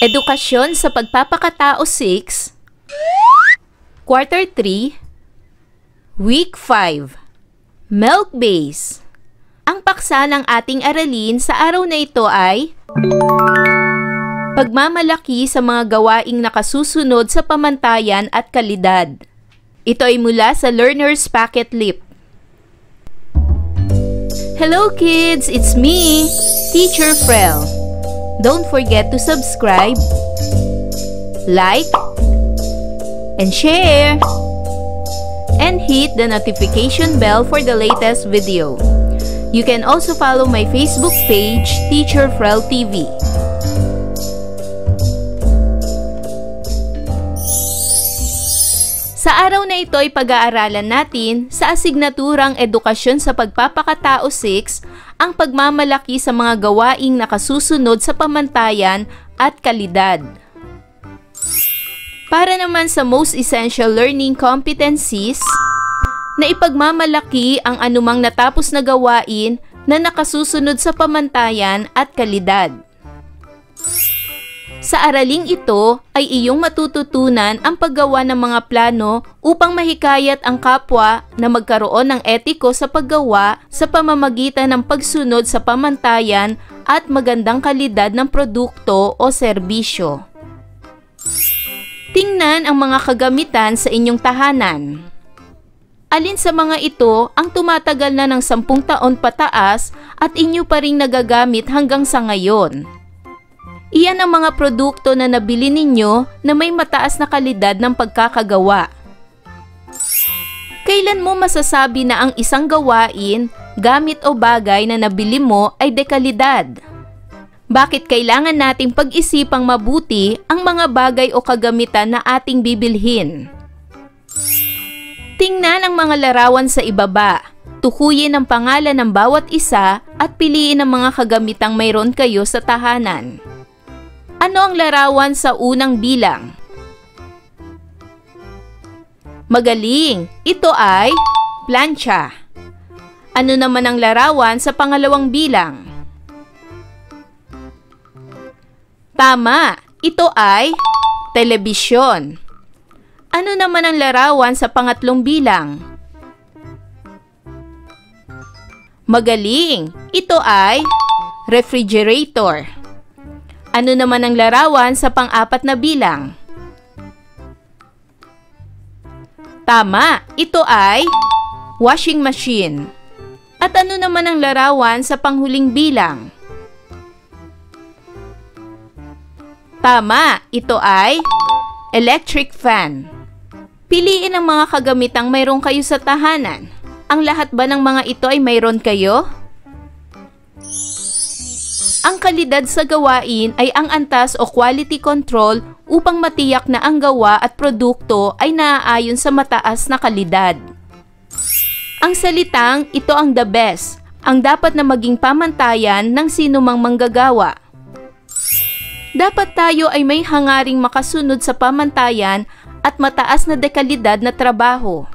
Edukasyon sa Pagpapakatao 6, Quarter 3, Week 5, Milk Base. Ang paksa ng ating aralin sa araw na ito ay pagmamalaki sa mga gawaing nakasusunod sa pamantayan at kalidad. Ito ay mula sa Learner's Packet Lip. Hello kids! It's me, Teacher Frel. Don't forget to subscribe, like, and share, and hit the notification bell for the latest video. You can also follow my Facebook page, Teacher Frel TV. Sa araw na ito ay pag-aaralan natin sa asignaturang Edukasyon sa Pagpapakatao 6 ang pagmamalaki sa mga gawaing nakasusunod sa pamantayan at kalidad. Para naman sa most essential learning competencies, na ipagmamalaki ang anumang natapos na gawain na nakasusunod sa pamantayan at kalidad. Sa araling ito ay iyong matututunan ang paggawa ng mga plano upang mahikayat ang kapwa na magkaroon ng etiko sa paggawa sa pamamagitan ng pagsunod sa pamantayan at magandang kalidad ng produkto o serbisyo. Tingnan ang mga kagamitan sa inyong tahanan. Alin sa mga ito ang tumatagal na ng 10 taon pataas at inyo pa ring nagagamit hanggang sa ngayon? Iyan ang mga produkto na nabili ninyo na may mataas na kalidad ng pagkakagawa. Kailan mo masasabi na ang isang gawain, gamit o bagay na nabili mo ay dekalidad? Bakit kailangan nating pag-isipang mabuti ang mga bagay o kagamitan na ating bibilhin? Tingnan ang mga larawan sa ibaba. Tukuyin ang pangalan ng bawat isa at piliin ang mga kagamitang mayroon kayo sa tahanan. Ano ang larawan sa unang bilang? Magaling! Ito ay plancha. Ano naman ang larawan sa pangalawang bilang? Tama! Ito ay telebisyon. Ano naman ang larawan sa pangatlong bilang? Magaling! Ito ay refrigerator. Ano naman ang larawan sa pang-apat na bilang? Tama! Ito ay washing machine. At ano naman ang larawan sa panghuling bilang? Tama! Ito ay electric fan. Piliin ang mga kagamitang mayroon kayo sa tahanan. Ang lahat ba ng mga ito ay mayroon kayo? Ang kalidad sa gawain ay ang antas o quality control upang matiyak na ang gawa at produkto ay naaayon sa mataas na kalidad. Ang salitang ito ang the best, ang dapat na maging pamantayan ng sinumang manggagawa. Dapat tayo ay may hangaring makasunod sa pamantayan at mataas na dekalidad na trabaho.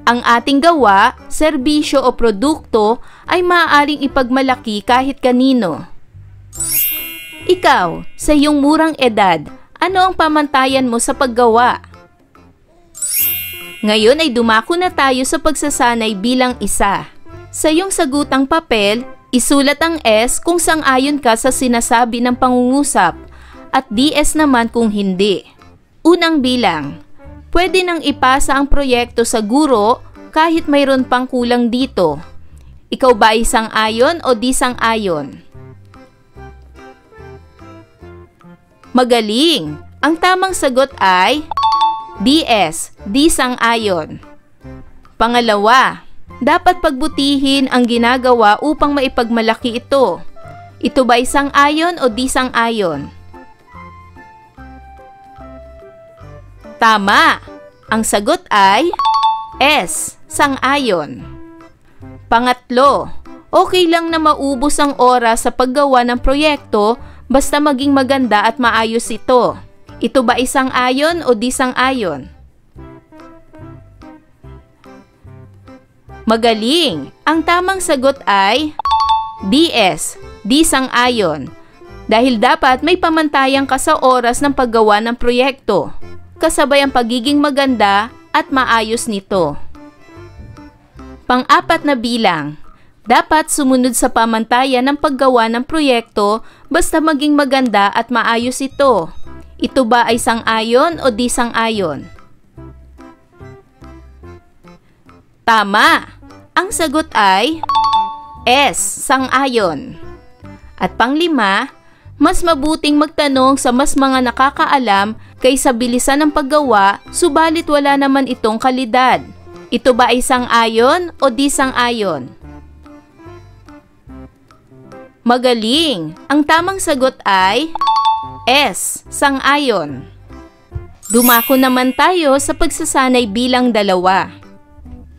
Ang ating gawa, serbisyo o produkto ay maaaring ipagmalaki kahit kanino. Ikaw, sa iyong murang edad, ano ang pamantayan mo sa paggawa? Ngayon ay dumako na tayo sa pagsasanay bilang isa. Sa iyong sagutang papel, isulat ang S kung sang-ayon ka sa sinasabi ng pangungusap at DS naman kung hindi. Unang bilang, pwede nang ipasa ang proyekto sa guro kahit mayroon pang kulang dito. Ikaw ba ay sang-ayon o di sang-ayon? Magaling! Ang tamang sagot ay DS, di sang-ayon. Pangalawa, dapat pagbutihin ang ginagawa upang maipagmalaki ito. Ito ba ay sang-ayon o di sang-ayon? Tama! Ang sagot ay S, sang-ayon. Pangatlo, okay lang na maubos ang oras sa paggawa ng proyekto basta maging maganda at maayos ito. Ito ba isang ayon o di sang-ayon? Magaling! Ang tamang sagot ay DS, di sang-ayon. Dahil dapat may pamantayan ka sa oras ng paggawa ng proyekto, kasabay ang pagiging maganda at maayos nito. Pang-apat na bilang, dapat sumunod sa pamantayan ng paggawa ng proyekto basta maging maganda at maayos ito. Ito ba ay sang-ayon o di sang-ayon? Tama! Ang sagot ay S, sang-ayon. At pang-5, mas mabuting magtanong sa mas mga nakakaalam kaysa bilisan ng paggawa, subalit wala naman itong kalidad. Ito ba ay sang-ayon o di sang-ayon? Magaling! Ang tamang sagot ay S, sang-ayon. Dumako naman tayo sa pagsasanay bilang 2.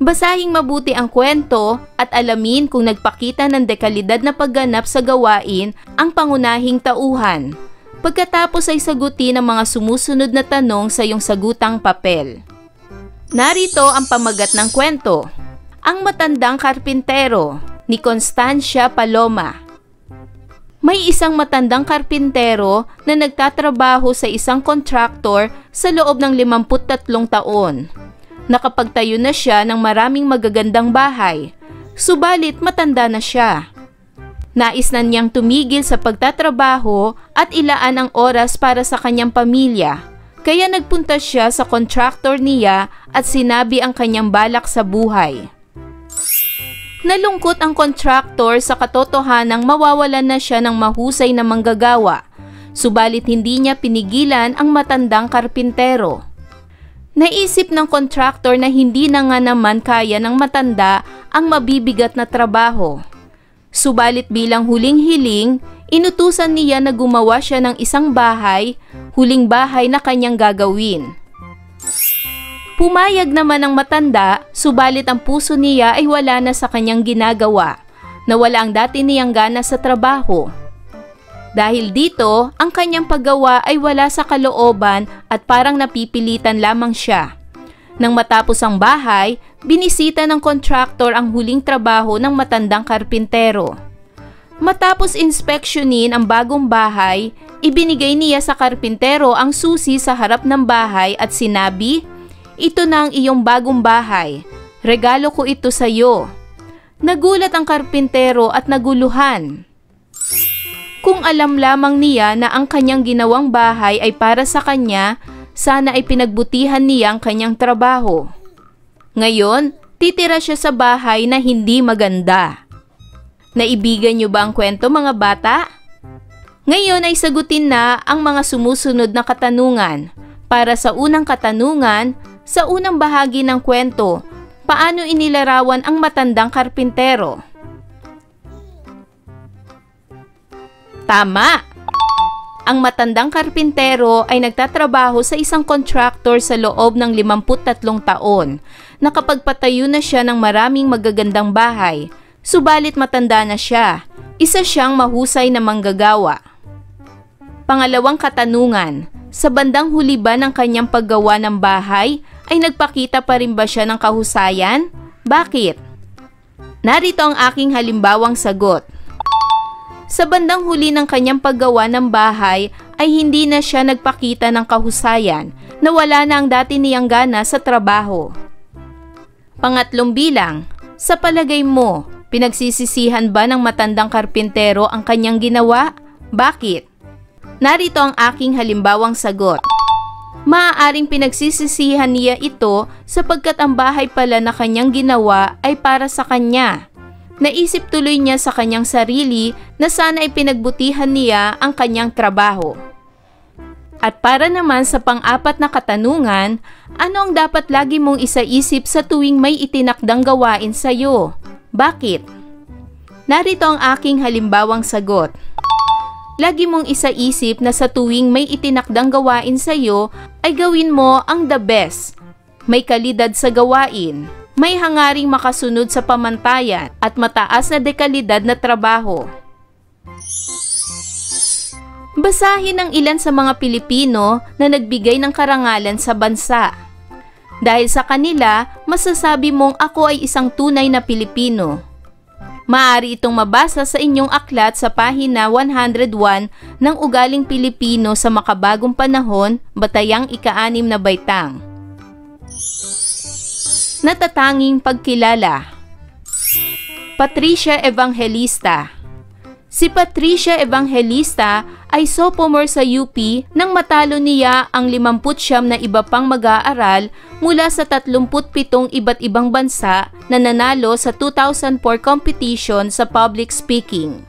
Basahing mabuti ang kwento at alamin kung nagpakita ng dekalidad na pagganap sa gawain ang pangunahing tauhan. Pagkatapos ay sagutin ang mga sumusunod na tanong sa iyong sagutang papel. Narito ang pamagat ng kwento. Ang matandang karpintero ni Constancia Paloma. May isang matandang karpintero na nagtatrabaho sa isang kontraktor sa loob ng 53 taon. Nakapagtayo na siya ng maraming magagandang bahay, subalit matanda na siya. Nais na niyang tumigil sa pagtatrabaho at ilaan ang oras para sa kanyang pamilya, kaya nagpunta siya sa kontraktor niya at sinabi ang kanyang balak sa buhay. Nalungkot ang kontraktor sa katotohanang mawawalan na siya ng mahusay na manggagawa, subalit hindi niya pinigilan ang matandang karpintero. Naisip ng kontraktor na hindi na nga naman kaya ng matanda ang mabibigat na trabaho. Subalit bilang huling hiling, inutusan niya na gumawa siya ng isang bahay, huling bahay na kanyang gagawin. Pumayag naman ang matanda, subalit ang puso niya ay wala na sa kanyang ginagawa, na wala ang dati niyang gana sa trabaho. Dahil dito, ang kanyang paggawa ay wala sa kalooban at parang napipilitan lamang siya. Nang matapos ang bahay, binisita ng kontraktor ang huling trabaho ng matandang karpintero. Matapos inspeksyonin ang bagong bahay, ibinigay niya sa karpintero ang susi sa harap ng bahay at sinabi, "Ito na ang iyong bagong bahay. Regalo ko ito sa iyo." Nagulat ang karpintero at naguluhan. Kung alam lamang niya na ang kanyang ginawang bahay ay para sa kanya, sana ay pinagbutihan niya ang kanyang trabaho. Ngayon, titira siya sa bahay na hindi maganda. Naibigan niyo ba ang kwento, mga bata? Ngayon ay sagutin na ang mga sumusunod na katanungan. Para sa unang katanungan, sa unang bahagi ng kwento, paano inilarawan ang matandang karpintero? Tama! Ang matandang karpintero ay nagtatrabaho sa isang kontraktor sa loob ng 53 taon. Nakapagpatayo na siya ng maraming magagandang bahay, subalit matanda na siya. Isa siyang mahusay na manggagawa. Pangalawang katanungan, sa bandang huli ba ng kanyang paggawa ng bahay, ay nagpakita pa rin ba siya ng kahusayan? Bakit? Narito ang aking halimbawang sagot. Sa bandang huli ng kanyang paggawa ng bahay ay hindi na siya nagpakita ng kahusayan na wala na ang dati niyang gana sa trabaho. Pangatlong bilang, sa palagay mo, pinagsisisihan ba ng matandang karpintero ang kanyang ginawa? Bakit? Narito ang aking halimbawang sagot. Maaaring pinagsisisihan niya ito sapagkat ang bahay pala na kanyang ginawa ay para sa kanya. Naisip tuloy niya sa kanyang sarili na sana ay pinagbutihan niya ang kanyang trabaho. At para naman sa pang-apat na katanungan, ano ang dapat lagi mong isaisip sa tuwing may itinakdang gawain sa iyo? Bakit? Narito ang aking halimbawang sagot. Lagi mong isaisip na sa tuwing may itinakdang gawain sa iyo ay gawin mo ang the best. May kalidad sa gawain. May hangaring makasunod sa pamantayan at mataas na dekalidad na trabaho. Basahin ang ilan sa mga Pilipino na nagbigay ng karangalan sa bansa. Dahil sa kanila, masasabi mong ako ay isang tunay na Pilipino. Maaari itong mabasa sa inyong aklat sa pahina 101 ng Ugaling Pilipino sa Makabagong Panahon, Batayang ika-6 na baitang. Natatanging pagkilala. Patricia Evangelista. Si Patricia Evangelista ay sophomore sa UP nang matalo niya ang 59 na iba pang mag-aaral mula sa 37 iba't ibang bansa na nanalo sa 2004 competition sa public speaking.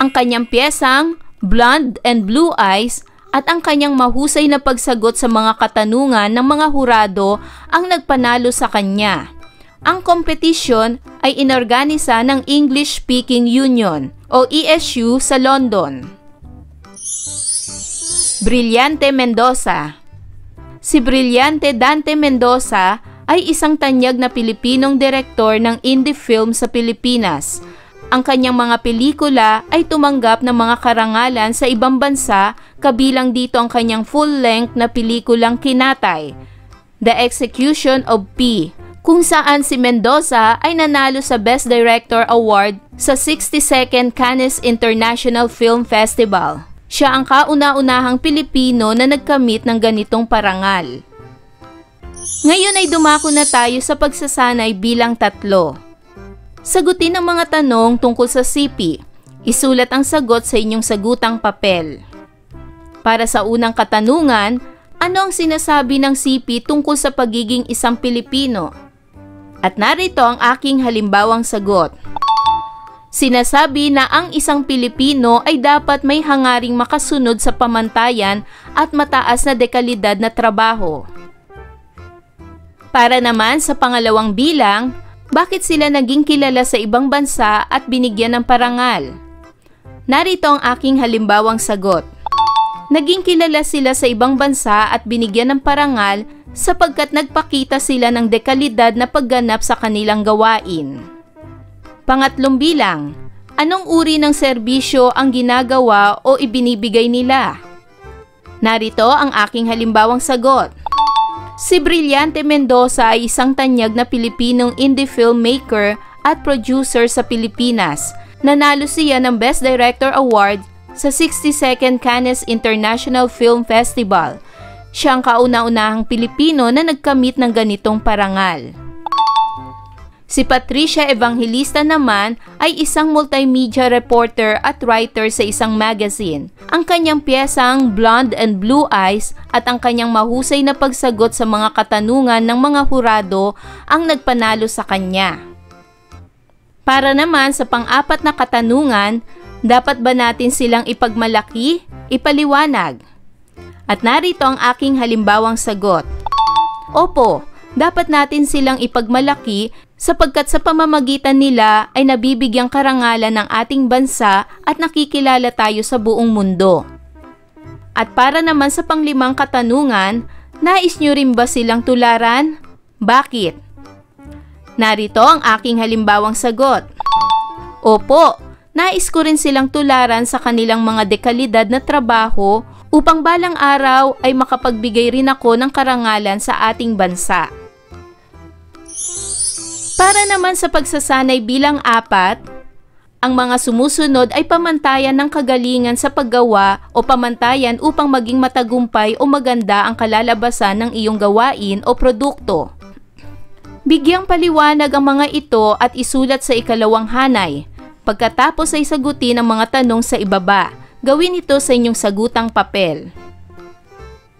Ang kanyang piyesang Blonde and Blue Eyes at ang kanyang mahusay na pagsagot sa mga katanungan ng mga hurado ang nagpanalo sa kanya. Ang kompetisyon ay inorganisa ng English Speaking Union o ESU sa London. Brillante Mendoza. Si Brillante Dante Mendoza ay isang tanyag na Pilipinong direktor ng indie film sa Pilipinas. Ang kanyang mga pelikula ay tumanggap ng mga karangalan sa ibang bansa, kabilang dito ang kanyang full-length na pelikulang Kinatay, The Execution of P, kung saan si Mendoza ay nanalo sa Best Director Award sa 62nd Cannes International Film Festival. Siya ang kauna-unahang Pilipino na nagkamit ng ganitong parangal. Ngayon ay dumako na tayo sa pagsasanay bilang 3. Sagutin ang mga tanong tungkol sa CP. Isulat ang sagot sa inyong sagutang papel. Para sa unang katanungan, ano ang sinasabi ng CP tungkol sa pagiging isang Pilipino? At narito ang aking halimbawang sagot. Sinasabi na ang isang Pilipino ay dapat may hangaring makasunod sa pamantayan at mataas na dekalidad na trabaho. Para naman sa pangalawang bilang, bakit sila naging kilala sa ibang bansa at binigyan ng parangal? Narito ang aking halimbawang sagot. Naging kilala sila sa ibang bansa at binigyan ng parangal sapagkat nagpakita sila ng dekalidad na pagganap sa kanilang gawain. Pangatlong bilang, anong uri ng serbisyo ang ginagawa o ibinibigay nila? Narito ang aking halimbawang sagot. Si Brillante Mendoza ay isang tanyag na Pilipinong indie filmmaker at producer sa Pilipinas. Nanalo siya ng Best Director Award sa 62nd Cannes International Film Festival. Siya ang kauna-unahang Pilipino na nagkamit ng ganitong parangal. Si Patricia Evangelista naman ay isang multimedia reporter at writer sa isang magazine. Ang kanyang piyesang Blonde and Blue Eyes at ang kanyang mahusay na pagsagot sa mga katanungan ng mga hurado ang nagpanalo sa kanya. Para naman sa pang-4 na katanungan, dapat ba natin silang ipagmalaki, ipaliwanag? At narito ang aking halimbawang sagot. Opo, dapat natin silang ipagmalaki sapagkat sa pamamagitan nila ay nabibigyang karangalan ng ating bansa at nakikilala tayo sa buong mundo. At para naman sa pang-5 katanungan, nais nyo rin ba silang tularan? Bakit? Narito ang aking halimbawang sagot. Opo, nais ko rin silang tularan sa kanilang mga dekalidad na trabaho upang balang araw ay makapagbigay rin ako ng karangalan sa ating bansa. Para naman sa pagsasanay bilang 4, ang mga sumusunod ay pamantayan ng kagalingan sa paggawa o pamantayan upang maging matagumpay o maganda ang kalalabasan ng iyong gawain o produkto. Bigyang paliwanag ang mga ito at isulat sa ikalawang hanay. Pagkatapos ay sagutin ang mga tanong sa ibaba. Gawin ito sa inyong sagutang papel.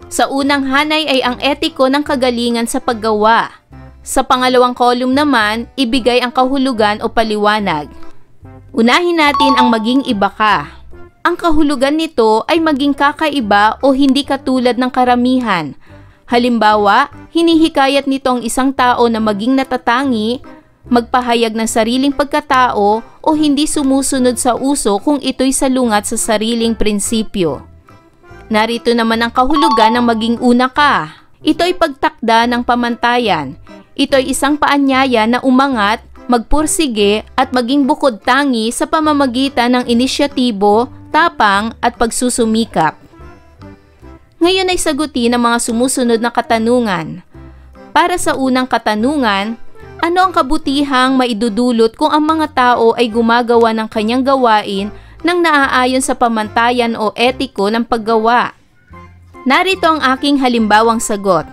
Sa unang hanay ay ang etiko ng kagalingan sa paggawa. Sa pangalawang kolumn naman, ibigay ang kahulugan o paliwanag. Unahin natin ang maging iba ka. Ang kahulugan nito ay maging kakaiba o hindi katulad ng karamihan. Halimbawa, hinihikayat nito ang isang tao na maging natatangi, magpahayag ng sariling pagkatao o hindi sumusunod sa uso kung ito'y salungat sa sariling prinsipyo. Narito naman ang kahulugan ng maging una ka. Ito'y pagtakda ng pamantayan. Ito'y isang paanyaya na umangat, magpursige at maging bukod tangi sa pamamagitan ng inisyatibo, tapang at pagsusumikap. Ngayon ay sagutin ang mga sumusunod na katanungan. Para sa unang katanungan, Ano ang kabutihang maidudulot kung ang mga tao ay gumagawa ng kanyang gawain nang naaayon sa pamantayan o etiko ng paggawa? Narito ang aking halimbawang sagot.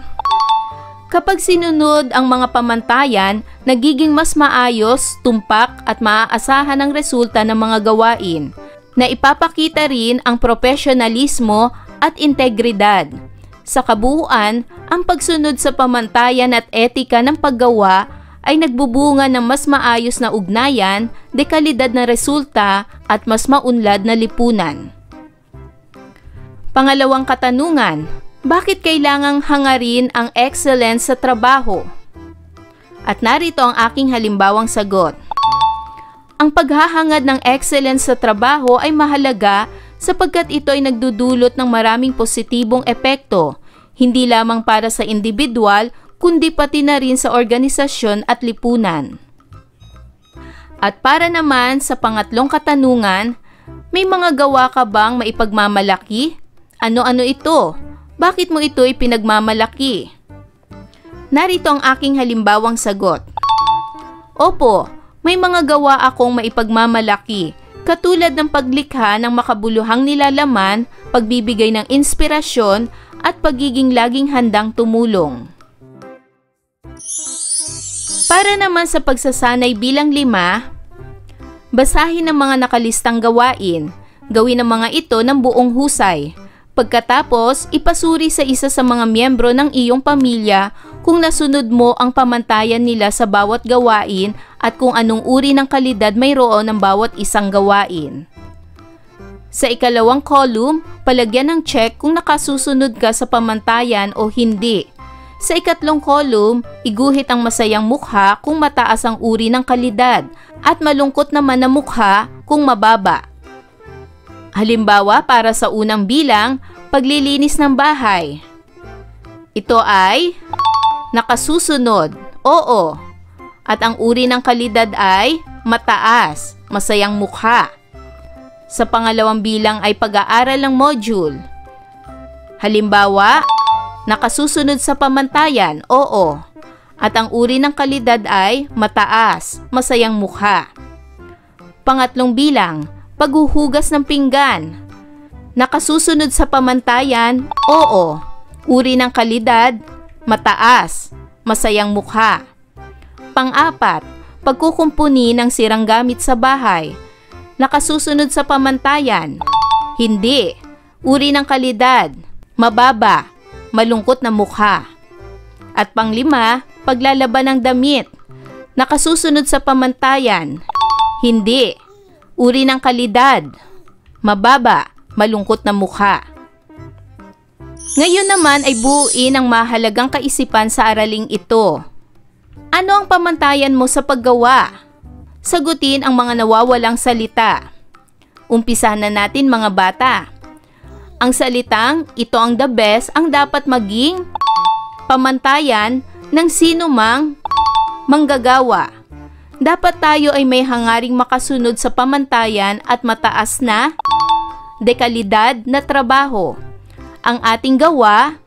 Kapag sinunod ang mga pamantayan, nagiging mas maayos, tumpak at maaasahan ang resulta ng mga gawain, na ipapakita rin ang profesionalismo at integridad. Sa kabuuan, ang pagsunod sa pamantayan at etika ng paggawa ay nagbubunga ng mas maayos na ugnayan, dekalidad na resulta at mas maunlad na lipunan. Pangalawang katanungan, bakit kailangang hangarin ang excellence sa trabaho? At narito ang aking halimbawang sagot. Ang paghahangad ng excellence sa trabaho ay mahalaga sapagkat ito ay nagdudulot ng maraming positibong epekto, hindi lamang para sa individual, kundi pati na rin sa organisasyon at lipunan. At para naman sa pangatlong katanungan, may mga gawa ka bang maipagmamalaki? Ano-ano ito? Bakit mo ito ipinagmamalaki? Narito ang aking halimbawang sagot. Opo, may mga gawa akong maipagmamalaki, katulad ng paglikha ng makabuluhang nilalaman, pagbibigay ng inspirasyon, at pagiging laging handang tumulong. Para naman sa pagsasanay bilang 5, basahin ang mga nakalistang gawain. Gawin ang mga ito ng buong husay. Pagkatapos, ipasuri sa isa sa mga miyembro ng iyong pamilya kung nasunod mo ang pamantayan nila sa bawat gawain at kung anong uri ng kalidad mayroon ng bawat isang gawain. Sa ikalawang column, palagyan ng check kung nakasusunod ka sa pamantayan o hindi. Sa ikatlong column, iguhit ang masayang mukha kung mataas ang uri ng kalidad at malungkot naman na mukha kung mababa. Halimbawa, para sa unang bilang, paglilinis ng bahay. Ito ay nakasusunod, oo. At ang uri ng kalidad ay mataas, masayang mukha. Sa pangalawang bilang ay pag-aaral ng module. Halimbawa, nakasusunod sa pamantayan, oo. At ang uri ng kalidad ay mataas, masayang mukha. Pangatlong bilang, paghuhugas ng pinggan. Nakasusunod sa pamantayan, oo. Uri ng kalidad, mataas, masayang mukha. Pang-apat, pagkukumpuni ng sirang gamit sa bahay. Nakasusunod sa pamantayan, hindi. Uri ng kalidad, mababa, malungkot na mukha. At pang-5, paglalaban ng damit. Nakasusunod sa pamantayan, hindi. Uri ng kalidad, mababa, malungkot na mukha. Ngayon naman ay buuin ang mahalagang kaisipan sa araling ito. Ano ang pamantayan mo sa paggawa? Sagutin ang mga nawawalang salita. Umpisahan na natin mga bata. Ang salitang ito ang the best ang dapat maging pamantayan ng sino mang manggagawa. Dapat tayo ay may hangaring makasunod sa pamantayan at mataas na dekalidad na trabaho. Ang ating gawa,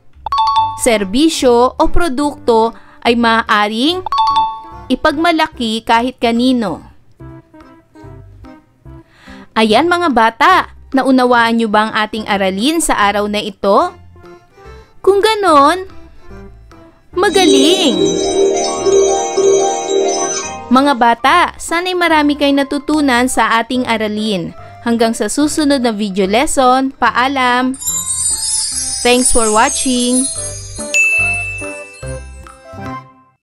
serbisyo o produkto ay maaaring ipagmalaki kahit kanino. Ayan mga bata, naunawaan niyo ba ang ating aralin sa araw na ito? Kung ganon, magaling! Mga bata, sana'y marami kayong natutunan sa ating aralin. Hanggang sa susunod na video lesson, paalam! Thanks for watching!